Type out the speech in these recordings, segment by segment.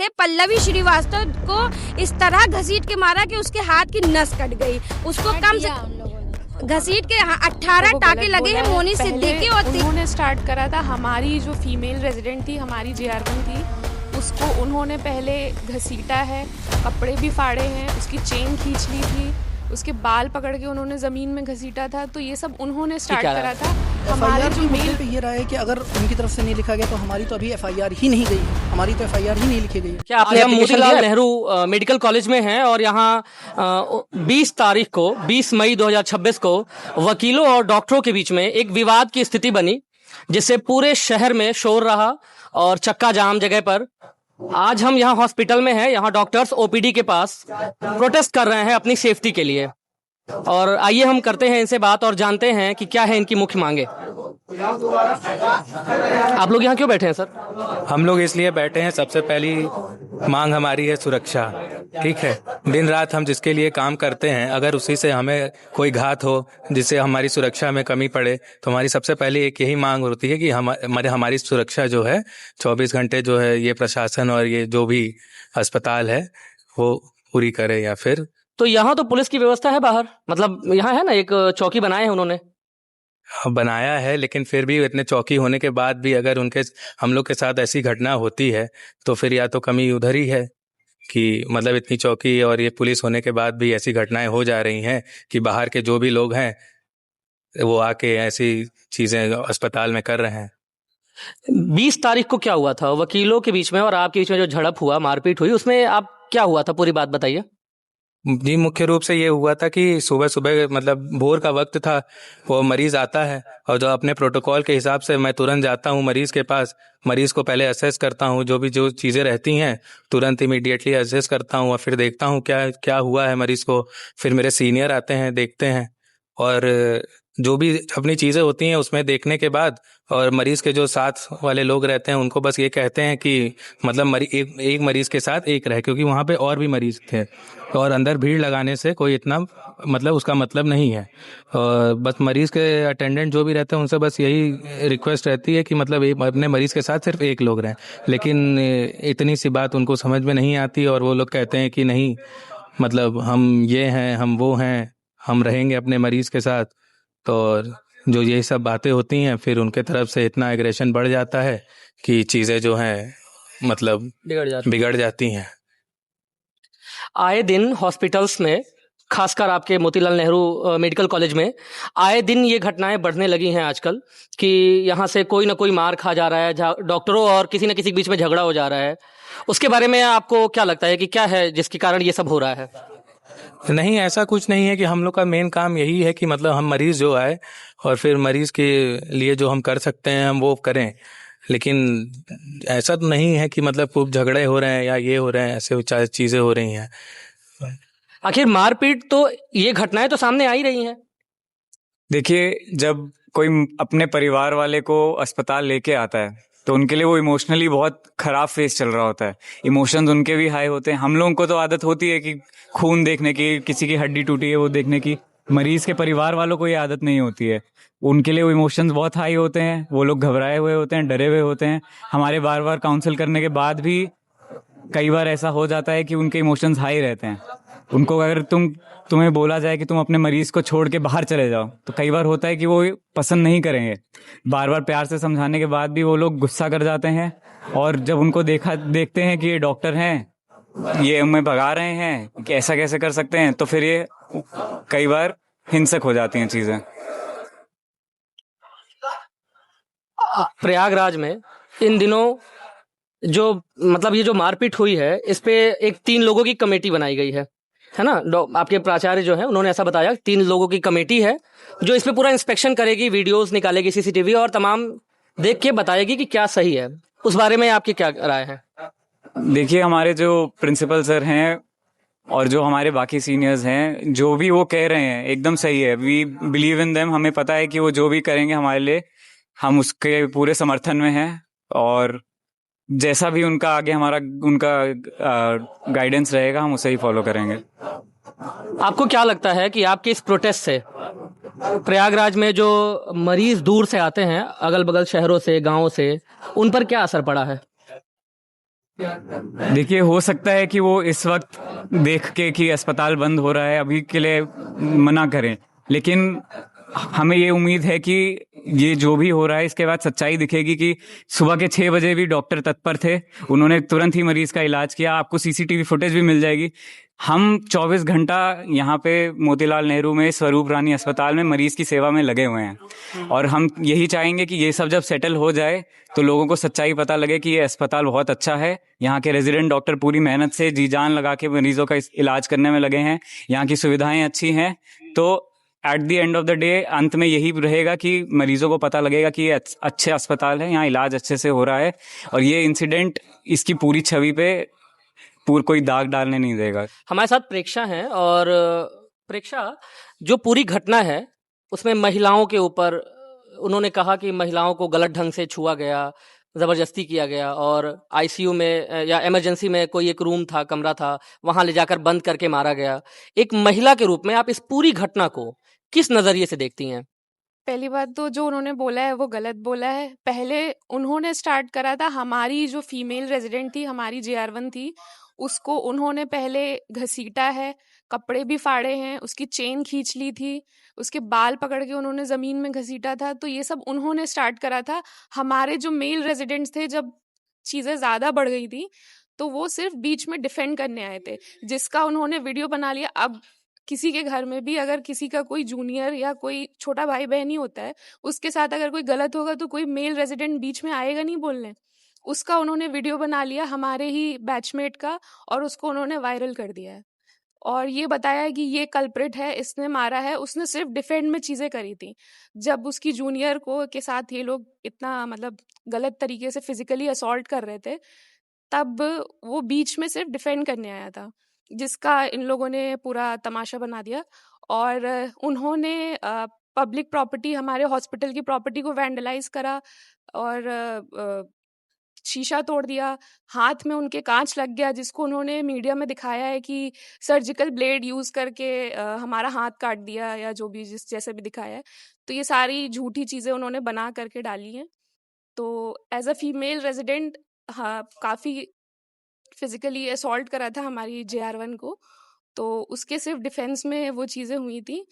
सकते, पल्लवी श्रीवास्तव को इस तरह घसीट के मारा कि उसके हाथ की नस कट गई। उसको कम से घसीट के 18 टाके लगे हैं मोनी सिद्दीकी। और उन्होंने स्टार्ट करा था, हमारी जो फीमेल रेजिडेंट थी, हमारी JR1 थी, उसको उन्होंने पहले घसीटा है, कपड़े भी फाड़े हैं, उसकी चेन खींच ली थी, उसके बाल पकड़ के उन्होंने ज़मीन में घसीटा था। तो ये सब उन्होंने स्टार्ट करा था। हमारे जो मेल पे ये रहा है कि अगर उनकी तरफ से नहीं लिखा गया तो हमारी तो अभी FIR ही नहीं गई, हमारी तो FIR ही नहीं लिखी गई। क्या आपने मोतीलाल नेहरू मेडिकल कॉलेज में हैं और यहाँ 20 तारीख को 20 मई 2026 को वकीलों और डॉक्टरों के बीच में एक विवाद की स्थिति बनी, जिससे पूरे शहर में शोर रहा और चक्का जाम जगह पर। आज हम यहाँ हॉस्पिटल में हैं, यहाँ डॉक्टर्स OPD के पास प्रोटेस्ट कर रहे हैं अपनी सेफ्टी के लिए। और आइए हम करते हैं इनसे बात और जानते हैं कि क्या है इनकी मुख्य मांगे। आप लोग यहाँ क्यों बैठे हैं सर? हम लोग इसलिए बैठे हैं, सबसे पहली मांग हमारी है सुरक्षा। ठीक है, दिन रात हम जिसके लिए काम करते हैं, अगर उसी से हमें कोई घात हो जिससे हमारी सुरक्षा में कमी पड़े, तो हमारी सबसे पहले एक यही मांग होती है कि हमारी सुरक्षा जो है 24 घंटे जो है ये प्रशासन और ये जो भी अस्पताल है वो पूरी करे। या फिर तो यहाँ तो पुलिस की व्यवस्था है बाहर, मतलब यहाँ है ना, एक चौकी बनाए हैं उन्होंने। बनाया है, लेकिन फिर भी इतने चौकी होने के बाद भी अगर हम लोग के साथ ऐसी घटना होती है तो फिर या तो कमी उधर ही है कि मतलब इतनी चौकी और ये पुलिस होने के बाद भी ऐसी घटनाएं हो जा रही हैं कि बाहर के जो भी लोग हैं वो आके ऐसी चीजें अस्पताल में कर रहे हैं। 20 तारीख को क्या हुआ था वकीलों के बीच में और आपके बीच में, जो झड़प हुआ, मारपीट हुई, उसमें आप क्या हुआ था, पूरी बात बताइए। जी, मुख्य रूप से ये हुआ था कि सुबह सुबह मतलब भोर का वक्त था, वो मरीज आता है और जो अपने प्रोटोकॉल के हिसाब से मैं तुरंत जाता हूँ मरीज के पास, मरीज को पहले असेस करता हूँ, जो चीज़ें रहती हैं तुरंत इमीडिएटली असेस करता हूँ और फिर देखता हूँ क्या क्या हुआ है मरीज को। फिर मेरे सीनियर आते हैं, देखते हैं और जो भी अपनी चीज़ें होती हैं उसमें देखने के बाद और मरीज के जो साथ वाले लोग रहते हैं उनको बस ये कहते हैं कि मतलब एक मरीज के साथ एक रहे, क्योंकि वहाँ पे और भी मरीज थे और अंदर भीड़ लगाने से कोई इतना मतलब उसका मतलब नहीं है। और बस मरीज के अटेंडेंट जो भी रहते हैं उनसे बस यही रिक्वेस्ट रहती है कि मतलब अपने मरीज के साथ सिर्फ एक लोग रहें, लेकिन इतनी सी बात उनको समझ में नहीं आती और वो लोग कहते हैं कि नहीं, मतलब हम ये हैं, हम वो हैं, हम रहेंगे अपने मरीज के साथ। तो जो ये सब बातें होती हैं फिर उनके तरफ से इतना एग्रेशन बढ़ जाता है कि चीज़ें जो हैं मतलब बिगड़ जाती हैं। आए दिन हॉस्पिटल्स में, खासकर आपके मोतीलाल नेहरू मेडिकल कॉलेज में, आए दिन ये घटनाएं बढ़ने लगी हैं आजकल कि यहाँ से कोई ना कोई मार खा जा रहा है, डॉक्टरों और किसी न किसी के बीच में झगड़ा हो जा रहा है। उसके बारे में आपको क्या लगता है कि क्या है जिसके कारण ये सब हो रहा है? नहीं, ऐसा कुछ नहीं है कि हम लोग का मेन काम यही है कि मतलब हम मरीज जो आए और फिर मरीज के लिए जो हम कर सकते हैं हम वो करें, लेकिन ऐसा तो नहीं है कि मतलब खूब झगड़े हो रहे हैं या ये हो रहे हैं, ऐसे चीज़ें हो रही हैं। आखिर मारपीट तो, ये घटनाएं तो सामने आ ही रही हैं। देखिए, जब कोई अपने परिवार वाले को अस्पताल लेके आता है तो उनके लिए वो इमोशनली बहुत खराब फेस चल रहा होता है, इमोशंस उनके भी हाई होते हैं। हम लोगों को तो आदत होती है कि खून देखने की, किसी की हड्डी टूटी है वो देखने की, मरीज के परिवार वालों को ये आदत नहीं होती है। उनके लिए वो इमोशंस बहुत हाई होते हैं, वो लोग घबराए हुए होते हैं, डरे हुए होते हैं। हमारे बार बार काउंसिल करने के बाद भी कई बार ऐसा हो जाता है कि उनके इमोशंस हाई रहते हैं। उनको अगर तुम्हें बोला जाए कि तुम अपने मरीज को छोड़ के बाहर चले जाओ तो कई बार होता है कि वो पसंद नहीं करेंगे। बार बार प्यार से समझाने के बाद भी वो लोग गुस्सा कर जाते हैं और जब उनको देखते हैं कि ये डॉक्टर हैं, ये हमें भगा रहे हैं, कि ऐसा कैसे कर सकते हैं, तो फिर ये कई बार हिंसक हो जाती हैं चीजें। प्रयागराज में इन दिनों जो मतलब ये जो मारपीट हुई है, इस पे एक 3 लोगों की कमेटी बनाई गई है ना? आपके प्राचार्य जो है उन्होंने ऐसा बताया, 3 लोगों की कमेटी है जो इस पे पूरा इंस्पेक्शन करेगी, वीडियोस निकालेगी, CCTV और तमाम देख के बताएगी कि क्या सही है। उस बारे में आपकी क्या राय है? देखिए, हमारे जो प्रिंसिपल सर हैं और जो हमारे बाकी सीनियर्स हैं, जो भी वो कह रहे हैं एकदम सही है। We believe in them. हमें पता है कि वो जो भी करेंगे हमारे लिए, हम उसके पूरे समर्थन में हैं और जैसा भी उनका आगे उनका गाइडेंस रहेगा हम उसे ही फॉलो करेंगे। आपको क्या लगता है कि आपके इस प्रोटेस्ट से प्रयागराज में जो मरीज दूर से आते हैं, अगल बगल शहरों से, गांवों से, उन पर क्या असर पड़ा है? देखिए, हो सकता है कि वो इस वक्त देख के कि अस्पताल बंद हो रहा है अभी के लिए मना करें, लेकिन हमें ये उम्मीद है कि ये जो भी हो रहा है इसके बाद सच्चाई दिखेगी कि सुबह के 6 बजे भी डॉक्टर तत्पर थे, उन्होंने तुरंत ही मरीज का इलाज किया। आपको सीसीटीवी फुटेज भी मिल जाएगी। हम 24 घंटा यहाँ पे मोतीलाल नेहरू में स्वरूप रानी अस्पताल में मरीज की सेवा में लगे हुए हैं, और हम यही चाहेंगे कि ये सब जब सेटल हो जाए तो लोगों को सच्चाई पता लगे कि ये अस्पताल बहुत अच्छा है। यहाँ के रेजिडेंट डॉक्टर पूरी मेहनत से जी जान लगा के मरीजों का इलाज करने में लगे हैं, यहाँ की सुविधाएं अच्छी हैं। तो at the end of the day अंत में यही रहेगा कि मरीजों को पता लगेगा कि ये अच्छे अस्पताल है, यहाँ इलाज अच्छे से हो रहा है, और ये इंसिडेंट इसकी पूरी छवि पे कोई दाग डालने नहीं देगा। हमारे साथ प्रेक्षा हैं, और प्रेक्षा, जो पूरी घटना है उसमें महिलाओं के ऊपर उन्होंने कहा कि महिलाओं को गलत ढंग से छुआ गया, जबरदस्ती किया गया, और आईसीयू में या इमरजेंसी में कोई एक रूम था, कमरा था, वहां ले जाकर बंद करके मारा गया। एक महिला के रूप में आप इस पूरी घटना को किस नजरिए से देखती हैं? पहली बात तो जो उन्होंने बोला है वो गलत बोला है। पहले उन्होंने स्टार्ट करा था, हमारी जो फीमेल रेजिडेंट थी, हमारी JR1 थी, उसको उन्होंने पहले घसीटा है, कपड़े भी फाड़े हैं, उसकी चेन खींच ली थी, उसके बाल पकड़ के उन्होंने ज़मीन में घसीटा था। तो ये सब उन्होंने स्टार्ट करा था। हमारे जो मेल रेजिडेंट्स थे, जब चीज़ें ज़्यादा बढ़ गई थी तो वो सिर्फ बीच में डिफेंड करने आए थे, जिसका उन्होंने वीडियो बना लिया। अब किसी के घर में भी अगर किसी का कोई जूनियर या कोई छोटा भाई बहन ही होता है, उसके साथ अगर कोई गलत होगा तो कोई मेल रेजिडेंट बीच में आएगा नहीं बोलने। उसका उन्होंने वीडियो बना लिया हमारे ही बैचमेट का, और उसको उन्होंने वायरल कर दिया है, और ये बताया कि ये कल्प्रिट है, इसने मारा है। उसने सिर्फ डिफेंड में चीज़ें करी थी। जब उसकी जूनियर को के साथ ये लोग इतना मतलब गलत तरीके से फिजिकली असॉल्ट कर रहे थे, तब वो बीच में सिर्फ डिफेंड करने आया था, जिसका इन लोगों ने पूरा तमाशा बना दिया। और उन्होंने पब्लिक प्रॉपर्टी, हमारे हॉस्पिटल की प्रॉपर्टी को वैंडलाइज करा, और शीशा तोड़ दिया, हाथ में उनके कांच लग गया, जिसको उन्होंने मीडिया में दिखाया है कि सर्जिकल ब्लेड यूज़ करके हमारा हाथ काट दिया, या जो भी जिस जैसे भी दिखाया है। तो ये सारी झूठी चीज़ें उन्होंने बना करके डाली हैं। तो एज अ फीमेल रेजिडेंट, हाँ, काफ़ी फिजिकली असॉल्ट करा था हमारी JR1 को, तो उसके सिर्फ डिफेंस में वो चीज़ें हुई थी।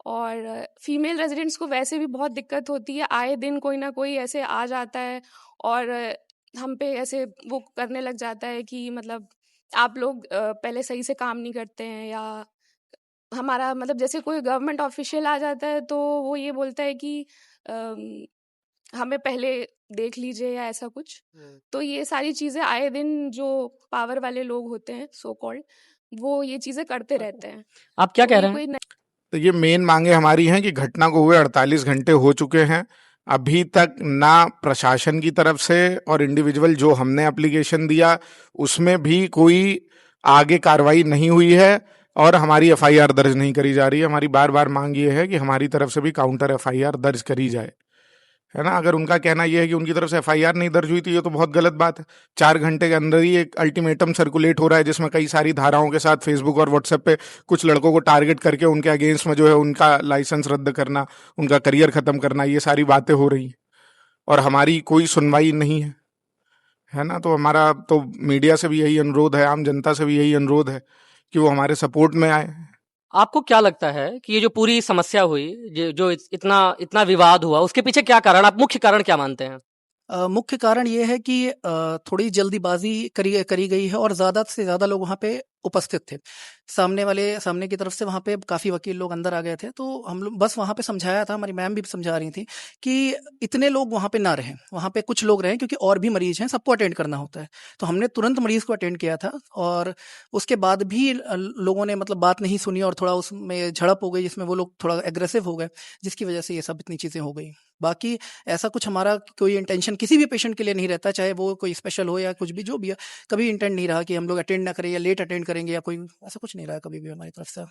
और फीमेल रेजिडेंट्स को वैसे भी बहुत दिक्कत होती है, आए दिन कोई ना कोई ऐसे आ जाता है और हम पे ऐसे वो करने लग जाता है कि मतलब आप लोग पहले सही से काम नहीं करते हैं, या हमारा मतलब जैसे कोई गवर्नमेंट ऑफिशियल आ जाता है तो वो ये बोलता है कि हमें पहले देख लीजिए, या ऐसा कुछ। तो ये सारी चीज़ें आए दिन जो पावर वाले लोग होते हैं सो कॉल्ड, वो ये चीज़ें करते रहते हैं। आप क्या तो कह ये रहे हैं? कोई तो ये मेन मांगे हमारी हैं कि घटना को हुए 48 घंटे हो चुके हैं, अभी तक ना प्रशासन की तरफ से और इंडिविजुअल जो हमने एप्लीकेशन दिया उसमें भी कोई आगे कार्रवाई नहीं हुई है, और हमारी FIR दर्ज नहीं करी जा रही है। हमारी बार बार मांग ये है कि हमारी तरफ से भी काउंटर FIR दर्ज करी जाए, है ना। अगर उनका कहना यह है कि उनकी तरफ से FIR नहीं दर्ज हुई थी, ये तो बहुत गलत बात है। 4 घंटे के अंदर ही एक अल्टीमेटम सर्कुलेट हो रहा है, जिसमें कई सारी धाराओं के साथ फेसबुक और व्हाट्सएप पे कुछ लड़कों को टारगेट करके उनके अगेंस्ट में जो है उनका लाइसेंस रद्द करना, उनका करियर खत्म करना, ये सारी बातें हो रही हैं, और हमारी कोई सुनवाई नहीं है ना। तो हमारा तो मीडिया से भी यही अनुरोध है, आम जनता से भी यही अनुरोध है कि वो हमारे सपोर्ट में आए। आपको क्या लगता है कि ये जो पूरी समस्या हुई, जो इतना विवाद हुआ, उसके पीछे क्या कारण, आप मुख्य कारण क्या मानते हैं? मुख्य कारण ये है कि थोड़ी जल्दीबाजी करी गई है, और ज़्यादा से ज़्यादा लोग वहाँ पे उपस्थित थे। सामने की तरफ से वहाँ पे काफ़ी वकील लोग अंदर आ गए थे, तो हम लोग बस वहाँ पे समझाया था, हमारी मैम भी समझा रही थी कि इतने लोग वहाँ पे ना रहें, वहाँ पे कुछ लोग रहें, क्योंकि और भी मरीज हैं, सबको अटेंड करना होता है। तो हमने तुरंत मरीज को अटेंड किया था, और उसके बाद भी लोगों ने मतलब बात नहीं सुनी, और थोड़ा उसमें झड़प हो गई, जिसमें वो लोग थोड़ा एग्रेसिव हो गए, जिसकी वजह से ये सब इतनी चीज़ें हो गई। बाकी ऐसा कुछ हमारा कोई इंटेंशन किसी भी पेशेंट के लिए नहीं रहता, चाहे वो कोई स्पेशल हो या कुछ भी, जो भी है, कभी इंटेंट नहीं रहा कि हम लोग अटेंड ना करें या लेट अटेंड करेंगे, या कोई ऐसा कुछ नहीं रहा कभी भी हमारी तरफ से।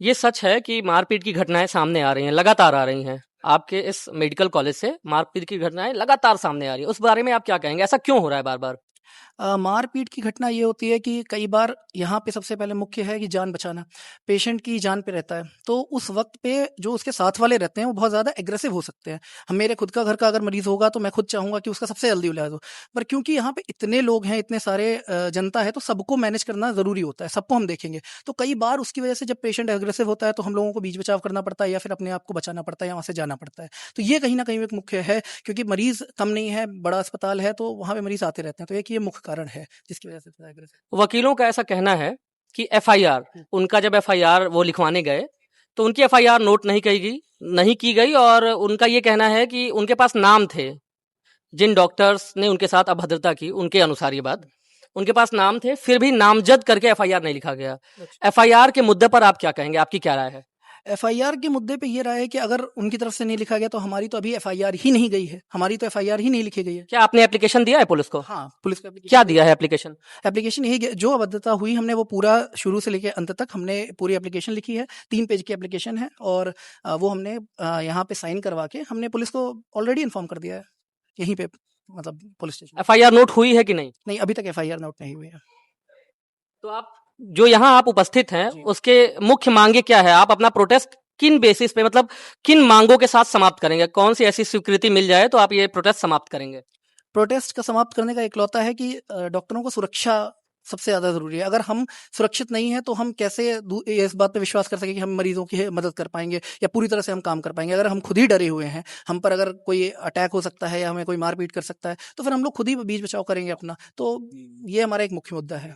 ये सच है कि मारपीट की घटनाएं सामने आ रही हैं, लगातार आ रही हैं। आपके इस मेडिकल कॉलेज से मारपीट की घटनाएं लगातार सामने आ रही है, उस बारे में आप क्या कहेंगे? ऐसा क्यों हो रहा है बार बार? मारपीट की घटना ये होती है कि कई बार यहाँ पे सबसे पहले मुख्य है कि जान बचाना, पेशेंट की जान पे रहता है। तो उस वक्त पे जो उसके साथ वाले रहते हैं वो बहुत ज़्यादा एग्रेसिव हो सकते हैं। हम मेरे खुद का घर का अगर मरीज़ होगा तो मैं खुद चाहूँगा कि उसका सबसे जल्दी इलाज हो, पर क्योंकि यहाँ पे इतने लोग हैं, इतने सारे जनता है, तो सबको मैनेज करना ज़रूरी होता है, सबको हम देखेंगे। तो कई बार उसकी वजह से जब पेशेंट एग्रेसिव होता है तो हम लोगों को बीच बचाव करना पड़ता है या फिर अपने आप को बचाना पड़ता है या वहाँ से जाना पड़ता है। तो ये कहीं न कहीं एक मुख्य है, क्योंकि मरीज़ कम नहीं है, बड़ा अस्पताल है, तो वहाँ पे मरीज़ आते रहते हैं। तो एक ये मुख्य कारण है जिसकी वजह से थोड़ा एग्रेसिव। वकीलों का ऐसा कहना है कि एफआईआर, उनका जब एफआईआर वो लिखवाने गए तो उनकी एफआईआर नोट नहीं की गई और उनका ये कहना है कि उनके पास नाम थे, जिन डॉक्टर्स ने उनके साथ अभद्रता की, उनके अनुसार ये बात, उनके पास नाम थे, फिर भी नामजद करके एफआईआर नहीं लिखा गया। एफआईआर के मुद्दे पर आप क्या कहेंगे, आपकी क्या राय है? एफआईआर के मुद्दे पे ये रहा है कि अगर उनकी तरफ से नहीं लिखा गया तो हमारी तो अभी एफआईआर ही नहीं गई है, हमारी तो एफआईआर ही नहीं लिखी गई है। क्या आपने एप्लीकेशन दिया है पुलिस को? हाँ, पुलिस को एप्लीकेशन क्या दिया है एप्लीकेशन? एप्लीकेशन यही जो अभद्रता हुई हमने वो पूरा शुरू से लेकर अंत तक हमने पूरी एप्लीकेशन लिखी है। 3 पेज की एप्लीकेशन है और वो हमने यहाँ पे साइन करवा के हमने पुलिस को ऑलरेडी इन्फॉर्म कर दिया है, यहीं पे मतलब पुलिस स्टेशन। एफआईआर नोट हुई है कि नहीं? नहीं, अभी तक एफआईआर नोट नहीं हुई है। तो आप जो यहाँ आप उपस्थित हैं उसके मुख्य मांगे क्या है? आप अपना प्रोटेस्ट किन बेसिस पे, मतलब किन मांगों के साथ समाप्त करेंगे? कौन सी ऐसी स्वीकृति मिल जाए तो आप ये प्रोटेस्ट समाप्त करेंगे? प्रोटेस्ट का समाप्त करने का इकलौता है कि डॉक्टरों को सुरक्षा सबसे ज़्यादा ज़रूरी है। अगर हम सुरक्षित नहीं हैं तो हम कैसे इस बात पे विश्वास कर सकें कि हम मरीजों की मदद कर पाएंगे या पूरी तरह से हम काम कर पाएंगे। अगर हम खुद ही डरे हुए हैं, हम पर अगर कोई अटैक हो सकता है या हमें कोई मारपीट कर सकता है, तो फिर हम लोग खुद ही बीच बचाव करेंगे अपना। तो ये हमारा एक मुख्य मुद्दा है।